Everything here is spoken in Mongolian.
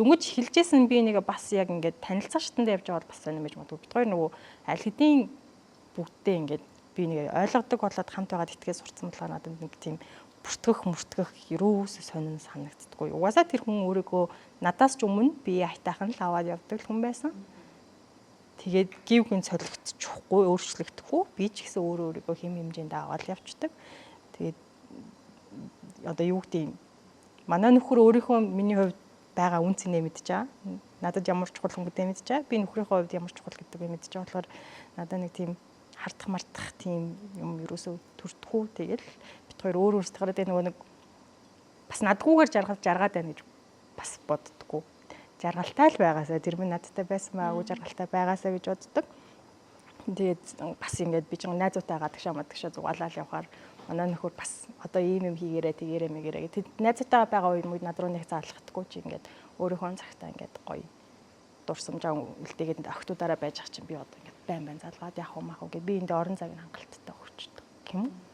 дөнгөж хэлжсэн би нэг бас яг ингээд танилцах шатанд явж байгаа бол бас сонирм гэж боддог. Бид хоёр нөгөө аль хэдийн бүгдээ ингээд би нэг ойлгодог болоод хамт байгаад итгэж сурцсан болохоор надад нэг тийм бүртгэх ерөөсөө сонин санагддаггүй. Угаасаа тэр хүн өөрийгөө надаас ч өмнө би айтайхан л аваад явдаг хүн байсан. Тэгээд гів гин солигдчихгүй, өөрчлөгдөхгүй. Би ч гэсэн өөрийгөө хэм хэмжээнд аваад явцдаг. Тэгээд одоо юу гэдэг юм. Манай нөхөр өөрийнхөө миний хувьд байгаа үн цэнэ мэдж байгаа. Надад ямар чухал хүн гэдэг мэдж байгаа. Би нөхрийнхөө хувьд ямар чухал гэдэг мэдж байгаа болохоор надад нэг тийм хардах мартах тийм юм ерөөсөө төрдөггүй. Тэгэл бид хоёр өөр өөрсдөө нөгөө нэг бас надгүйгээр жаргаад байна гэж бас боддоггүй. Жаргалтай л байгаасаа тэр минь надтай байсан байгаагүй жаргалтай байгаасаа гэж боддог. Тэгээд бас ингээд би ч найзуудтайгаа тагшаа мадагшаа зугаалаад явхаар манай нөхөр бас одоо ийм юм хийгээрээ тэгээрээ мэгээрээ тэд найзуудтайгаа байгаа үед над руу нэг заалгахдаггүй чи ингээд өөрийнхөө цагтаа ингээд гоё дурсамжаа үлдээгээд охтуудаараа байж ах чинь би одоо ингээд байн заалгаад яах вэ гэд би энд орон цагийг хангалттай өгчдөг юм уу.